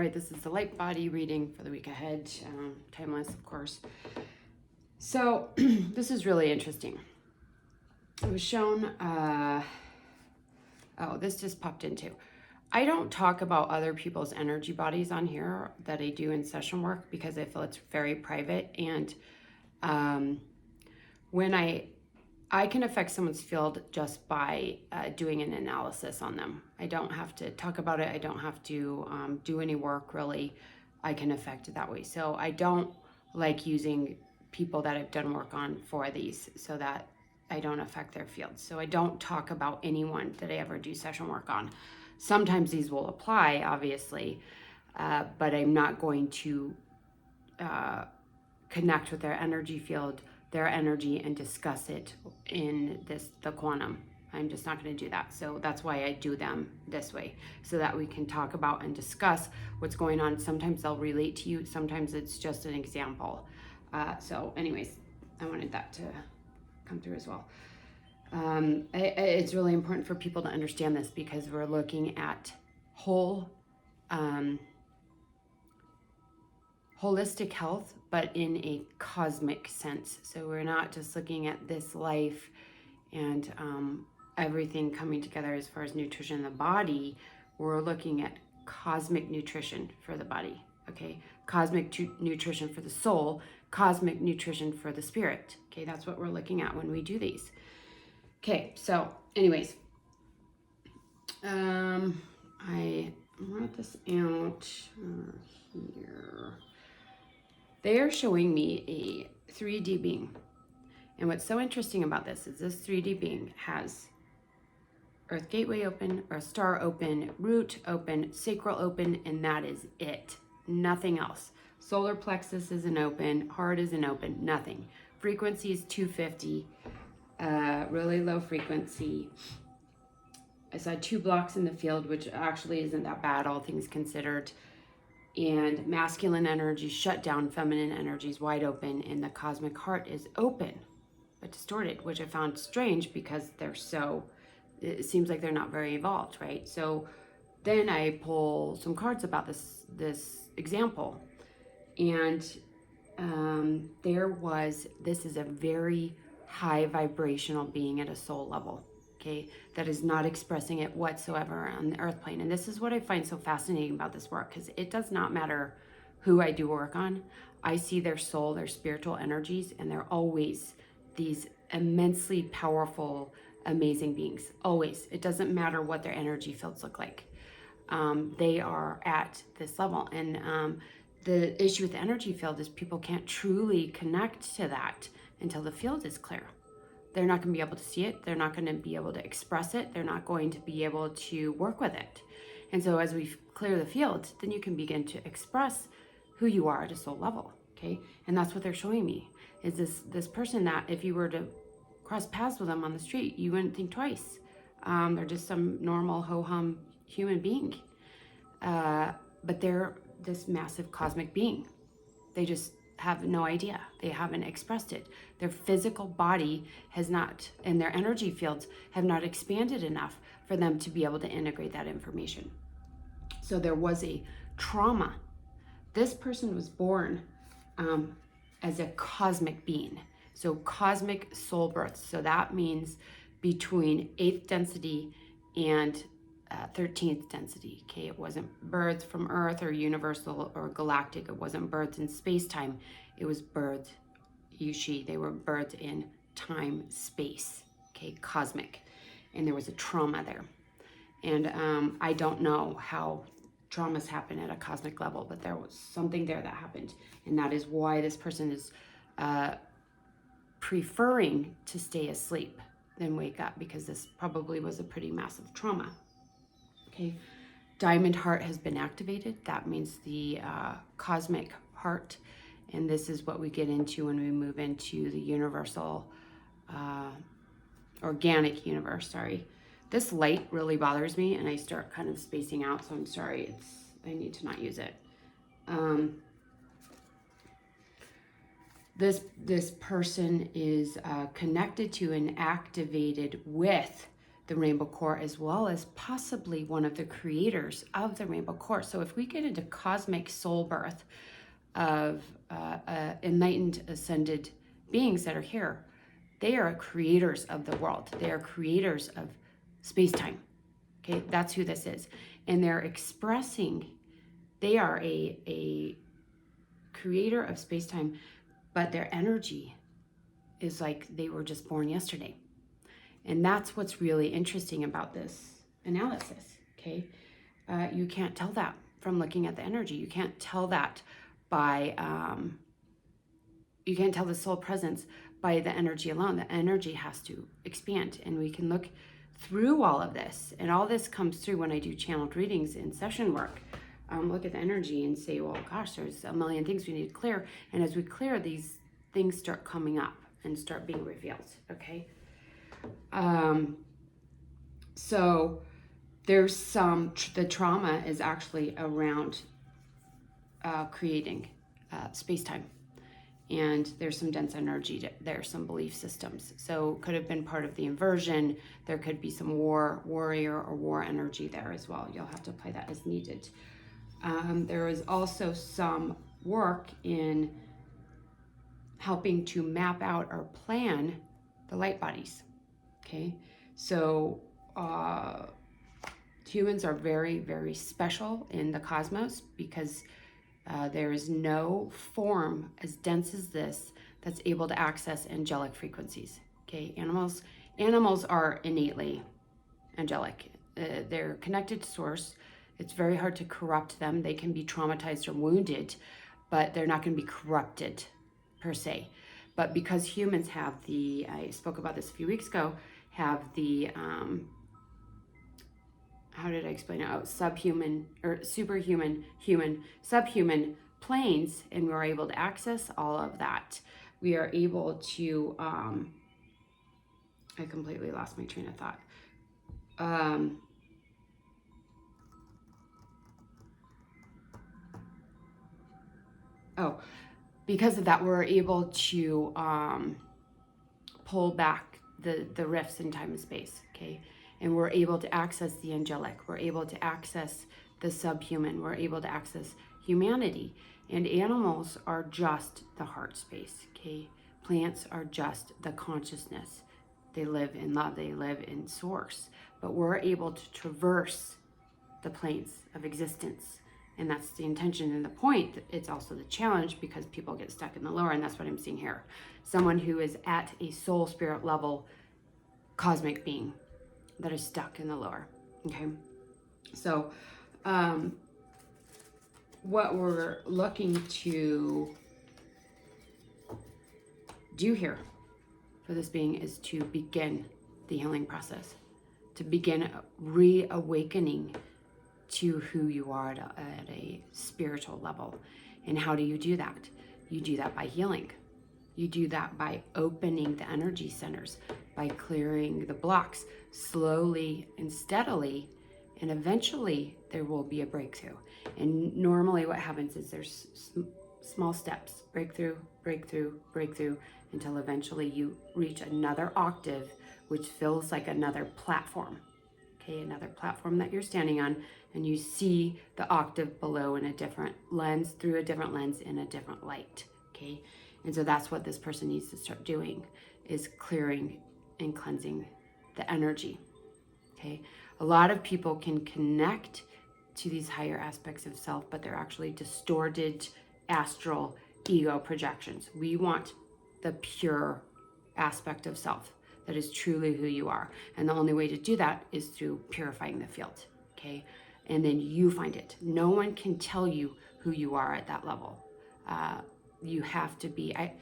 All right, this is the light body reading for the week ahead, timeless, of course. So this is really interesting. It was shown, this just popped into. I don't talk about other people's energy bodies on here that I do in session work because I feel it's very private. And when I can affect someone's field just by doing an analysis on them. I don't have to talk about it. I don't have to do any work, really. I can affect it that way. So I don't like using people that I've done work on for these so that I don't affect their fields. So I don't talk about anyone that I ever do session work on. Sometimes these will apply, obviously, but I'm not going to connect with their energy field, their energy, and discuss it in the quantum. I'm just not going to do that. So that's why I do them this way, so that we can talk about and discuss what's going on. Sometimes they'll relate to you. Sometimes it's just an example. So anyways, I wanted that to come through as well. It's really important for people to understand this because we're looking at holistic health, but in a cosmic sense. So we're not just looking at this life and everything coming together as far as nutrition in the body. We're looking at cosmic nutrition for the body, okay? Cosmic nutrition for the soul, cosmic nutrition for the spirit, okay? That's what we're looking at when we do these. Okay, so anyways, I wrote this out here. They are showing me a 3D being. And what's so interesting about this is this 3D being has Earth Gateway open, Earth Star open, Root open, Sacral open, and that is it. Nothing else. Solar plexus isn't open, heart isn't open, nothing. Frequency is 250, really low frequency. I saw 2 blocks in the field, which actually isn't that bad, all things considered. And masculine energy shut down, feminine energy is wide open, and the cosmic heart is open but distorted, which I found strange because it seems like they're not very evolved, right? So then I pull some cards about this example, and this is a very high vibrational being at a soul level, okay, that is not expressing it whatsoever on the earth plane. And this is what I find so fascinating about this work, because it does not matter who I do work on. I see their soul, their spiritual energies, and they're always these immensely powerful, amazing beings. Always. It doesn't matter what their energy fields look like. They are at this level. And the issue with the energy field is people can't truly connect to that until the field is clear. They're not going to be able to see it. They're not going to be able to express it. They're not going to be able to work with it. And so as we clear the field, then you can begin to express who you are at a soul level, okay? And that's what they're showing me, is this person that if you were to cross paths with them on the street, you wouldn't think twice. They're just some normal ho-hum human being. But they're this massive cosmic being. They just have no idea. They haven't expressed it. Their physical body has not, and their energy fields have not expanded enough for them to be able to integrate that information. So there was a trauma. This person was born as a cosmic being. So cosmic soul births. So that means between 8th density and 13th density, okay? It wasn't birthed from Earth or universal or galactic. It wasn't birthed in space-time. It was birthed, they were birthed in time, space, okay? Cosmic. And there was a trauma there. And I don't know how traumas happen at a cosmic level, but there was something there that happened. And that is why this person is preferring to stay asleep than wake up, because this probably was a pretty massive trauma. Okay, Diamond Heart has been activated. That means the cosmic heart, and this is what we get into when we move into the universal, organic universe, sorry. This light really bothers me, and I start kind of spacing out, so I'm sorry, I need to not use it. This person is connected to and activated with the Rainbow Core, as well as possibly one of the creators of the Rainbow Core. So if we get into cosmic soul birth of enlightened, ascended beings that are here, they are creators of the world. They are creators of space-time. Okay, that's who this is. And they're expressing, they are a creator of space-time, but their energy is like they were just born yesterday. And that's what's really interesting about this analysis, okay? You can't tell that from looking at the energy. You can't tell that by, you can't tell the soul presence by the energy alone. The energy has to expand, and we can look through all of this. And all this comes through when I do channeled readings in session work. Look at the energy and say, well, gosh, there's a million things we need to clear. And as we clear, these things start coming up and start being revealed, okay? So there's some, the trauma is actually around creating space-time. And there's some dense energy, there's some belief systems. So could have been part of the inversion. There could be some warrior or war energy there as well. You'll have to apply that as needed. There is also some work in helping to map out or plan the light bodies, okay? So humans are very, very special in the cosmos because there is no form as dense as this that's able to access angelic frequencies, okay? Animals are innately angelic. They're connected to source. It's very hard to corrupt them. They can be traumatized or wounded, but they're not going to be corrupted per se. But because humans have the, I spoke about this a few weeks ago, have the, how did I explain it? Oh, subhuman or superhuman, human, subhuman planes, and we're able to access all of that. We are able to, I completely lost my train of thought. Because of that, we're able to pull back the rifts in time and space, okay? And we're able to access the angelic. We're able to access the subhuman. We're able to access humanity. And animals are just the heart space, okay? Plants are just the consciousness. They live in love. They live in source. But we're able to traverse the planes of existence. And that's the intention and the point. It's also the challenge because people get stuck in the lower, and that's what I'm seeing here. Someone who is at a soul spirit level cosmic being that is stuck in the lower, okay? So what we're looking to do here for this being is to begin the healing process, to begin reawakening to who you are at a spiritual level. And how do you do that? You do that by healing. You do that by opening the energy centers, by clearing the blocks slowly and steadily, and eventually there will be a breakthrough. And normally what happens is there's small steps, breakthrough, breakthrough, breakthrough, until eventually you reach another octave, which feels like another platform. Okay, another platform that you're standing on, and you see the octave below in a different lens, through a different lens, in a different light, okay? And so that's what this person needs to start doing, is clearing and cleansing the energy, okay? A lot of people can connect to these higher aspects of self, but they're actually distorted astral ego projections. We want the pure aspect of self that is truly who you are. And the only way to do that is through purifying the field, okay? And then you find it. No one can tell you who you are at that level. You have to be, I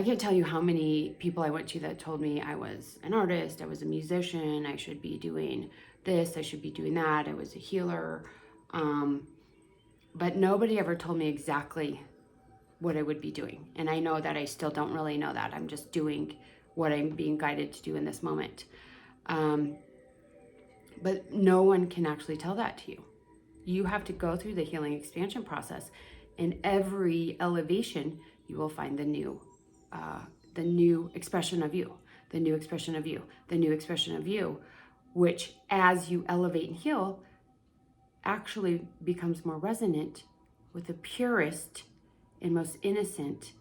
can't tell you how many people I went to that told me I was an artist, I was a musician, I should be doing this, I should be doing that, I was a healer. But nobody ever told me exactly what I would be doing. And I know that I still don't really know that. I'm just doing what I'm being guided to do in this moment. But no one can actually tell that to you. You have to go through the healing expansion process. In every elevation, you will find the new expression of you, the new expression of you, the new expression of you which as you elevate and heal, actually becomes more resonant with the purest and most innocent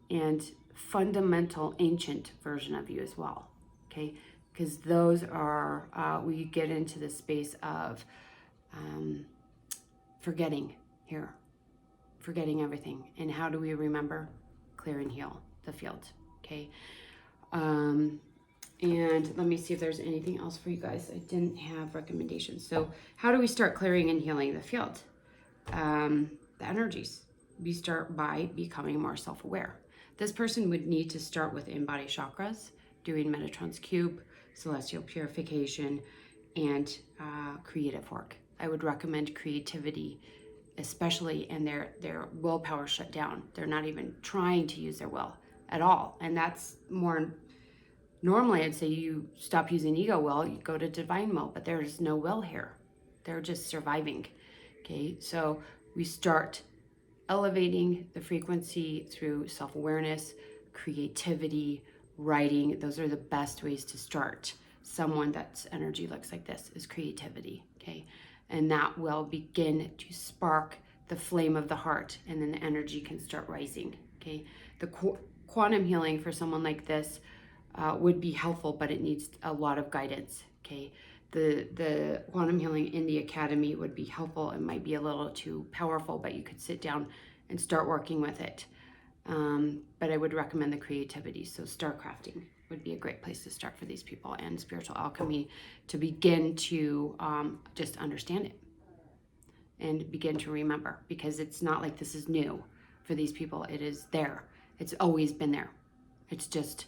and fundamental ancient version of you as well, okay? Because those are, we get into the space of forgetting here, forgetting everything. And how do we remember? Clear and heal the field, okay? And let me see if there's anything else for you guys. I didn't have recommendations. So how do we start clearing and healing the field? The energies. We start by becoming more self-aware. This person would need to start with in-body chakras, doing Metatron's cube, celestial purification, and creative work. I would recommend creativity, especially in their willpower shut down. They're not even trying to use their will at all. And that's more, normally I'd say you stop using ego will, you go to divine will, but there's no will here. They're just surviving, okay? So we start elevating the frequency through self-awareness, creativity, writing. Those are the best ways to start. Someone that's energy looks like this is creativity, okay? And that will begin to spark the flame of the heart, and then the energy can start rising, okay? The quantum healing for someone like this would be helpful, but it needs a lot of guidance, okay? The quantum healing in the academy would be helpful. It might be a little too powerful, but you could sit down and start working with it. But I would recommend the creativity. So star crafting would be a great place to start for these people, and spiritual alchemy to begin to just understand it and begin to remember, because it's not like this is new for these people. It is there. It's always been there. It's just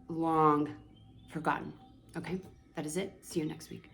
long forgotten. Okay, that is it. See you next week.